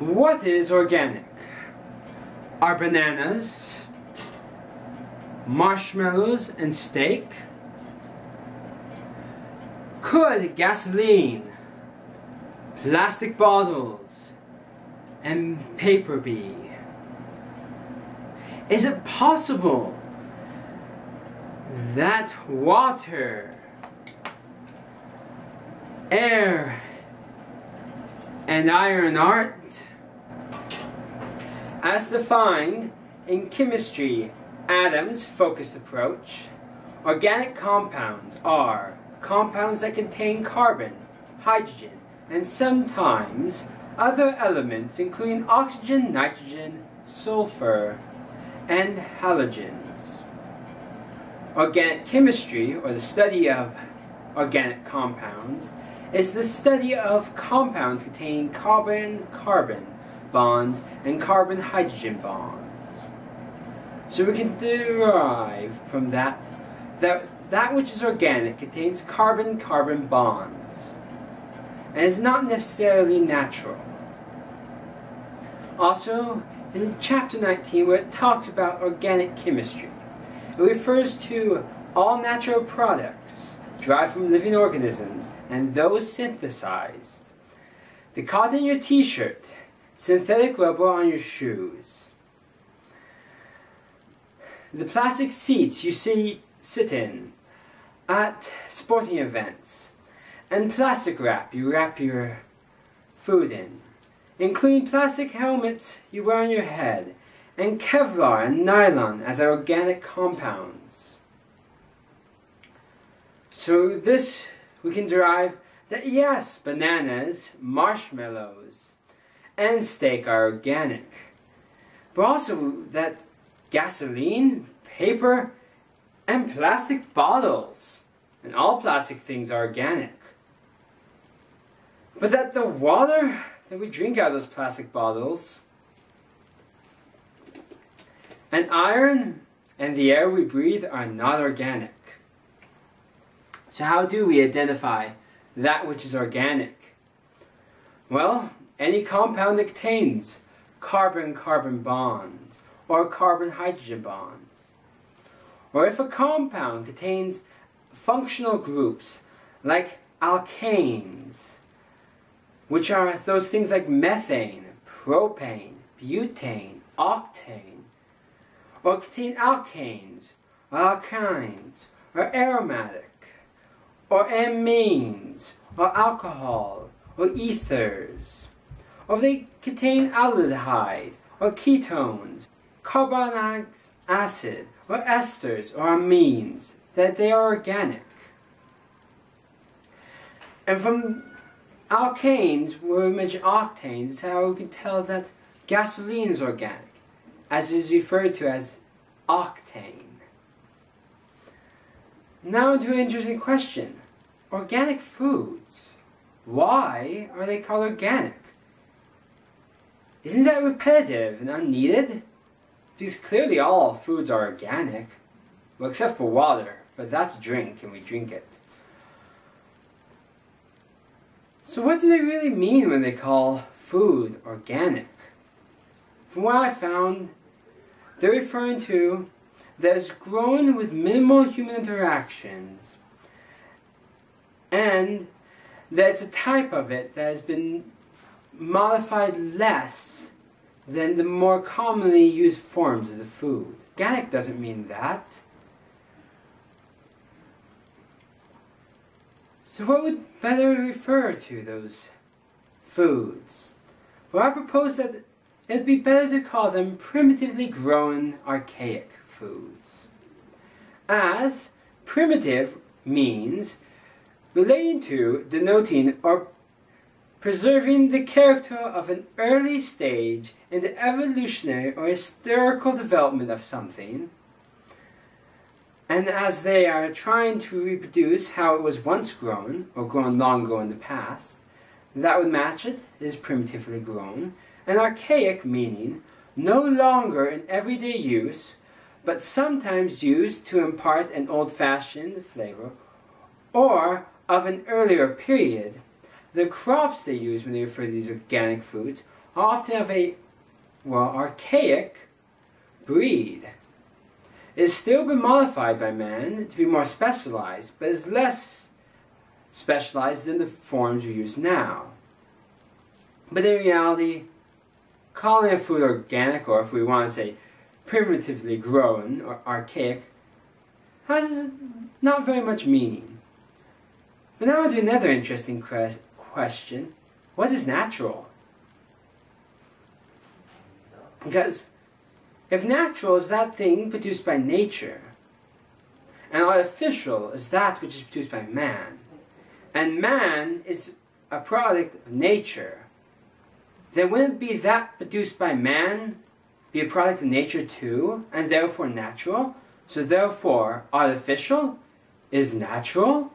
What is organic? Are bananas, marshmallows, and steak? Could gasoline, plastic bottles, and paper be? Is it possible that water, air, and iron aren't? As defined in chemistry, atoms-focused approach, organic compounds are compounds that contain carbon, hydrogen, and sometimes other elements including oxygen, nitrogen, sulfur, and halogens. Organic chemistry, or the study of organic compounds, is the study of compounds containing carbon-carbon bonds and carbon-hydrogen bonds. So we can derive from that which is organic contains carbon-carbon bonds and is not necessarily natural. Also, in chapter 19, where it talks about organic chemistry, it refers to all natural products derived from living organisms and those synthesized. The cotton in your t-shirt, synthetic rubber on your shoes, the plastic seats you sit in at sporting events, and plastic wrap you wrap your food in, including plastic helmets you wear on your head, and Kevlar and nylon as organic compounds. So this we can derive that yes, bananas, marshmallows, and steak are organic, but also that gasoline, paper, and plastic bottles, and all plastic things are organic. But that the water that we drink out of those plastic bottles, and iron, and the air we breathe are not organic. So how do we identify that which is organic? Well, any compound that contains carbon-carbon bonds or carbon-hydrogen bonds. Or if a compound contains functional groups like alkanes, which are those things like methane, propane, butane, octane, or contain alkanes, or alkynes, or aromatic, or amines, or alcohol, or ethers, or they contain aldehyde, or ketones, carbonic acid, or esters, or amines, that they are organic. And from alkanes, where we mention octanes, is how we can tell that gasoline is organic, as it is referred to as octane. Now into an interesting question. Organic foods. Why are they called organic? Isn't that repetitive and unneeded? Because clearly all foods are organic. Well, except for water, but that's drink and we drink it. So what do they really mean when they call food organic? From what I found, they're referring to that it's grown with minimal human interactions, and that it's a type of it that has been modified less than the more commonly used forms of the food. Organic doesn't mean that. So what would better refer to those foods? Well, I propose that it would be better to call them primitively grown archaic foods. As primitive means relating to, denoting, or preserving the character of an early stage in the evolutionary or historical development of something, and as they are trying to reproduce how it was once grown, or grown long ago in the past, that would match it is primitively grown, and archaic meaning no longer in everyday use, but sometimes used to impart an old-fashioned flavor, or of an earlier period. The crops they use when they refer to these organic foods are often of a, well, archaic breed. It has still been modified by man to be more specialized, but is less specialized than the forms we use now. But in reality, calling a food organic, or if we want to say primitively grown or archaic, has not very much meaning. But now to another interesting question. What is natural? Because if natural is that thing produced by nature, and artificial is that which is produced by man, and man is a product of nature, then wouldn't it be that produced by man be a product of nature too, and therefore natural? So therefore, artificial is natural?